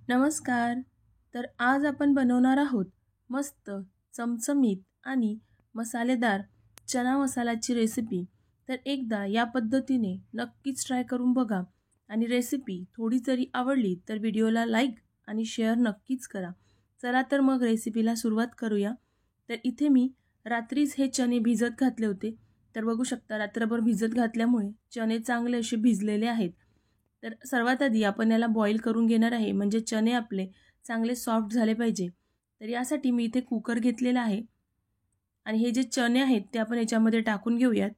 नमस्कार. तर आज आपण बनवणार आहोत मस्त चमचमीत आणि मसालेदार चना मसाल्याची रेसिपी. तर एकदा या पद्धतीने नक्कीच ट्राय करून बघा आणि रेसिपी थोडी जरी आवडली तर व्हिडिओला लाईक आणि शेअर नक्कीच करा. चला तर मग रेसिपीला सुरुवात करूया. तर इथे मी रात्रीच हे चणे भिजत घातले होते. तर बघू शकता रात्रभर भिजत घातल्यामुळे चणे चांगले असे भिजलेले आहेत. तर सर्वात आधी आपण याला बॉईल करून घेणार आहे, म्हणजे चणे आपले चांगले सॉफ्ट झाले पाहिजे. तर यासाठी मी इथे कुकर घेतलेला आहे आणि हे जे चणे आहेत ते आपण याच्यामध्ये टाकून घेऊयात.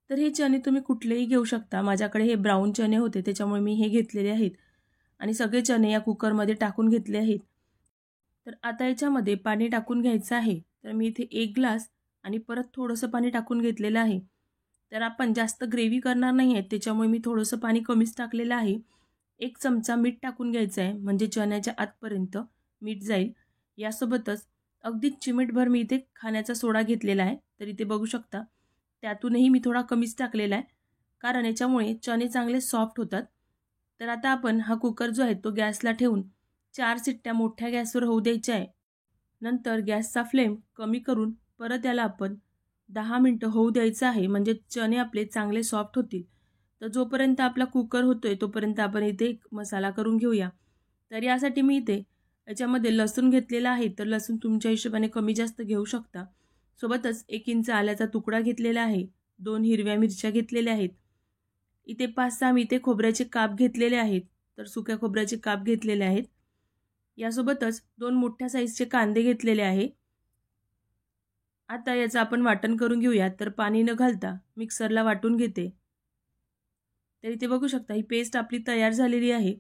तर हे चणे तुम्ही कुठलेही घेऊ शकता. माझ्याकडे हे ब्राऊन चणे होते त्याच्यामुळे मी हे घेतलेले आहेत आणि सगळे चणे या कुकरमध्ये टाकून घेतले आहेत. तर आता याच्यामध्ये पाणी टाकून घ्यायचं आहे. तर मी इथे 1 ग्लास आणि परत थोडंसं पाणी टाकून घेतलेलं आहे. तर आपण जास्त ग्रेव्ही करणार नाही आहे त्याच्यामुळे मी थोडंसं पाणी कमीच टाकलेलं आहे. 1 चमचा मीठ टाकून घ्यायचं आहे, म्हणजे चण्याच्या आतपर्यंत मीठ जाईल. यासोबतच अगदीच चिमूटभर मी इथे खाण्याचा सोडा घेतलेला आहे. तर इथे बघू शकता त्यातूनही मी थोडा कमीच टाकलेला आहे, कारण याच्यामुळे चणे चांगले सॉफ्ट होतात. तर आता आपण हा कुकर जो आहे तो गॅसला ठेवून 4 शिट्ट्या मोठ्या गॅसवर होऊ द्यायच्या आहे. नंतर गॅसचा फ्लेम कमी करून परत याला आपण 10 मिनिटं होऊ द्यायचं आहे, म्हणजे चणे आपले चांगले सॉफ्ट होतील. तर जोपर्यंत आपला कुकर होतोय तोपर्यंत आपण इथे एक मसाला करून घेऊया. तर यासाठी मी इथे याच्यामध्ये लसूण घेतलेला आहे. तर लसूण तुमच्या हिशोबाने कमी जास्त घेऊ शकता. सोबतच 1 इंच आल्याचा तुकडा घेतलेला आहे. 2 हिरव्या मिरच्या घेतलेल्या आहेत. इथे 5-6 मी इथे खोबऱ्याचे काप घेतलेले आहेत. तर सुक्या खोबऱ्याचे काप घेतलेले आहेत. यासोबतच 2 मोठ्या साईजचे कांदे घेतलेले आहे. आता याचं आपण वाटण करून घेऊया. तर पाणी न घालता मिक्सरला वाटून घेते. तर इथे बघू शकता ही पेस्ट आपली तयार झालेली आहे.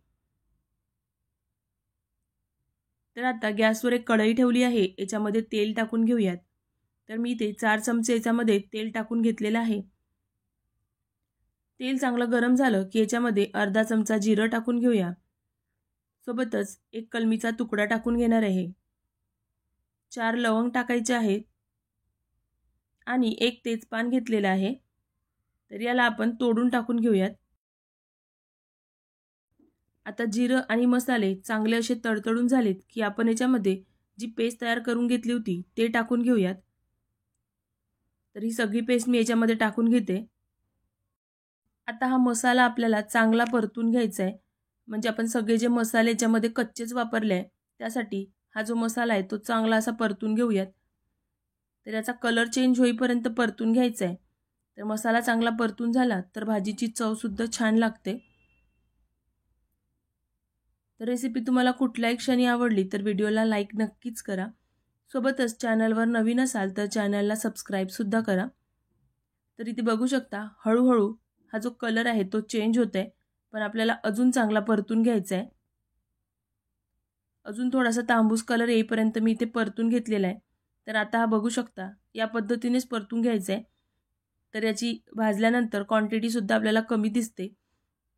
तर आता गॅसवर एक कढई ठेवली आहे. याच्यामध्ये तेल टाकून घेऊयात. तर मी इथे 4 चमचे याच्यामध्ये तेल टाकून घेतलेलं आहे. तेल चांगलं गरम झालं की याच्यामध्ये अर्धा चमचा जिरं टाकून घेऊया. सोबतच 1 कलमीचा तुकडा टाकून घेणार आहे. 4 लवंग टाकायचे आहेत आणि 1 तेजपान घेतलेलं आहे. तर याला आपण तोडून टाकून घेऊयात. आता जिरं आणि मसाले चांगले असे तडतडून झालेत की आपण याच्यामध्ये जी पेस्ट तयार करून घेतली होती ते टाकून घेऊयात. तर ही सगळी पेस्ट मी याच्यामध्ये टाकून घेते. आता हा मसाला आपल्याला चांगला परतून घ्यायचा आहे, म्हणजे आपण सगळे जे मसाले याच्यामध्ये कच्चेच वापरले आहे त्यासाठी हा जो मसाला आहे तो चांगला असा परतून घेऊयात. तर याचा कलर चेंज होईपर्यंत परतून घ्यायचा आहे. तर मसाला चांगला परतून झाला तर भाजीची चवसुद्धा छान लागते. तर रेसिपी तुम्हाला कुठल्याही क्षणी आवडली तर व्हिडिओला लाईक नक्कीच करा. सोबतच चॅनलवर नवीन असाल तर चॅनलला सबस्क्राईबसुद्धा करा. तर इथे बघू शकता हळूहळू हा जो कलर आहे तो चेंज होत आहे, पण आपल्याला अजून चांगला परतून घ्यायचा आहे. अजून थोडासा तांबूस कलर येईपर्यंत मी इथे परतून घेतलेला आहे. तर आता हा बघू शकता या पद्धतीनेच परतून घ्यायचं आहे. तर याची भाजल्यानंतर क्वांटिटीसुद्धा आपल्याला कमी दिसते.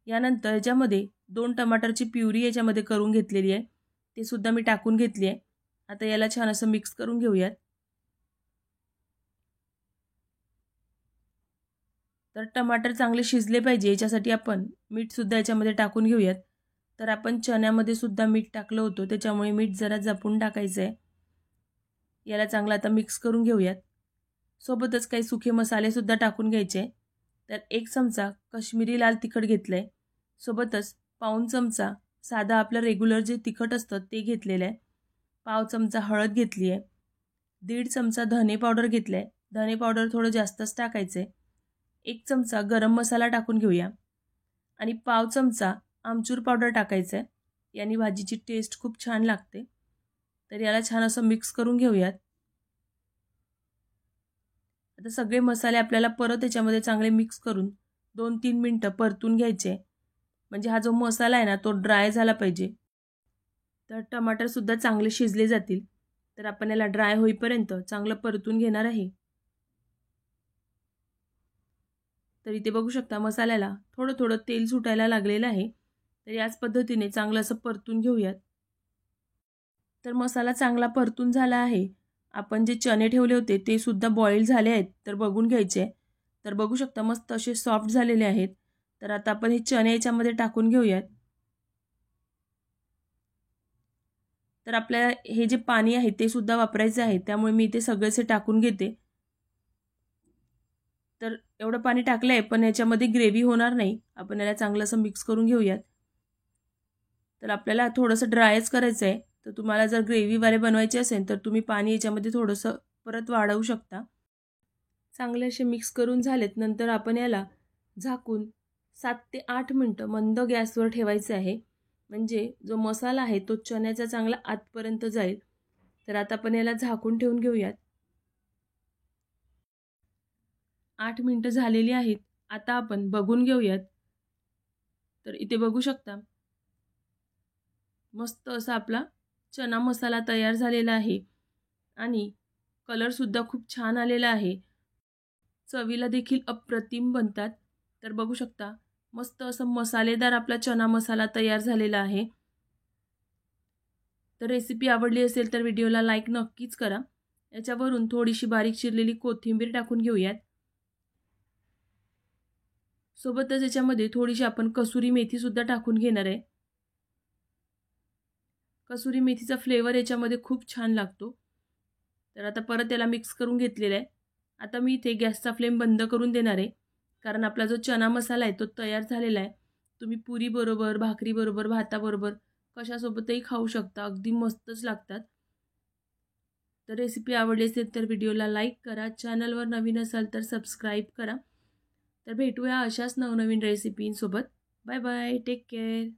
यानंतर याच्यामध्ये 2 टमाटरची प्युरी याच्यामध्ये करून घेतलेली आहे, ते सुद्धा मी टाकून घेतली आहे. आता याला छान असं मिक्स करून घेऊयात. तर टमाटर चांगले शिजले पाहिजे याच्यासाठी आपण मीठसुद्धा याच्यामध्ये टाकून घेऊयात. तर आपण चण्यामध्ये सुद्धा मीठ टाकलं होतं त्याच्यामुळे मीठ जरा जपून टाकायचं आहे. याला चांगलं आता मिक्स करून घेऊयात. सोबतच काही सुखे मसालेसुद्धा टाकून घ्यायचे. तर 1 चमचा काश्मीरी लाल तिखट घेतलं आहे. सोबतच पाऊण चमचा साधा आपलं रेग्युलर जे तिखट असतं ते घेतलेलं आहे. पाव चमचा हळद घेतली आहे. 1.5 चमचा धने पावडर घेतलं आहे. धने पावडर थोडं जास्तच टाकायचं आहे. 1 चमचा गरम मसाला टाकून घेऊया आणि पाव चमचा आमचूर पावडर टाकायचं आहे. याने भाजीची टेस्ट खूप छान लागते. तर याला छान असं मिक्स करून घेऊयात. आता सगळे मसाले आपल्याला परत याच्यामध्ये चांगले मिक्स करून 2-3 मिनटं परतून घ्यायचे, म्हणजे हा जो मसाला आहे ना तो ड्राय झाला पाहिजे. तर टमाटरसुद्धा चांगले शिजले जातील. तर आपण याला ड्राय होईपर्यंत चांगलं परतून घेणार आहे. तर इथे बघू शकता मसाल्याला थोडं थोडं तेल सुटायला लागलेलं आहे. तर याच पद्धतीने चांगलं असं परतून घेऊयात. तर मसाला चांगला परतून झाला आहे. आपण जे चणे ठेवले होते ते सुद्धा बॉईल झाले आहेत, तर बघून घ्यायचे. तर बघू शकता मस्त असे सॉफ्ट झालेले आहेत. तर आता आपण हे चणे याच्यामध्ये टाकून घेऊयात. तर आपल्या हे जे पाणी आहे ते सुद्धा वापरायचं आहे, त्यामुळे मी इथे सगळेच टाकून घेते. तर एवढं पाणी टाकलं आहे, पण याच्यामध्ये ग्रेव्ही होणार नाही. आपण याला चांगलं असं मिक्स करून घेऊयात. तर आपल्याला थोडंसं ड्रायच करायचं आहे. तर तुम्हाला जर ग्रेव्हीवाले बनवायचे असेल तर तुम्ही पाणी याच्यामध्ये थोडंसं परत वाढवू शकता. चांगले असे मिक्स करून झालेत. नंतर आपण याला झाकून 7 ते 8 मिनटं मंद गॅसवर ठेवायचं आहे. म्हणजे जो मसाला आहे तो चण्याचा चांगला आतपर्यंत जाईल. तर आता आपण याला झाकून ठेवून घेऊयात. 8 मिनटं झालेली आहेत. आता आपण बघून घेऊयात. तर इथे बघू शकता मस्त असा आपला चना मसाला तयार झालेला आहे आणि कलरसुद्धा खूप छान आलेला आहे. चवीला देखील अप्रतिम बनतात. तर बघू शकता मस्त असं मसालेदार आपला चना मसाला तयार झालेला आहे. तर रेसिपी आवडली असेल तर व्हिडिओला लाईक नक्कीच करा. याच्यावरून थोडीशी बारीक चिरलेली कोथिंबीर टाकून घेऊयात. सोबतच याच्यामध्ये थोडीशी आपण कसुरी मेथीसुद्धा टाकून घेणार आहे. कसुरी मेथीचा फ्लेवर याच्यामध्ये खूप छान लागतो. तर आता परत याला मिक्स करून घेतलेला आहे. आता मी इथे गॅसचा फ्लेम बंद करून देणार आहे, कारण आपला जो चना मसाला आहे तो तयार झालेला आहे. तुम्ही पुरीबरोबर, भाकरीबरोबर, भाताबरोबर कशासोबतही खाऊ शकता. अगदी मस्तच लागतात. तर रेसिपी आवडली असेल तर व्हिडिओला लाईक करा. चॅनलवर नवीन असाल तर सबस्क्राईब करा. तर भेटूया अशाच नवनवीन रेसिपींसोबत. Bye bye. Take care.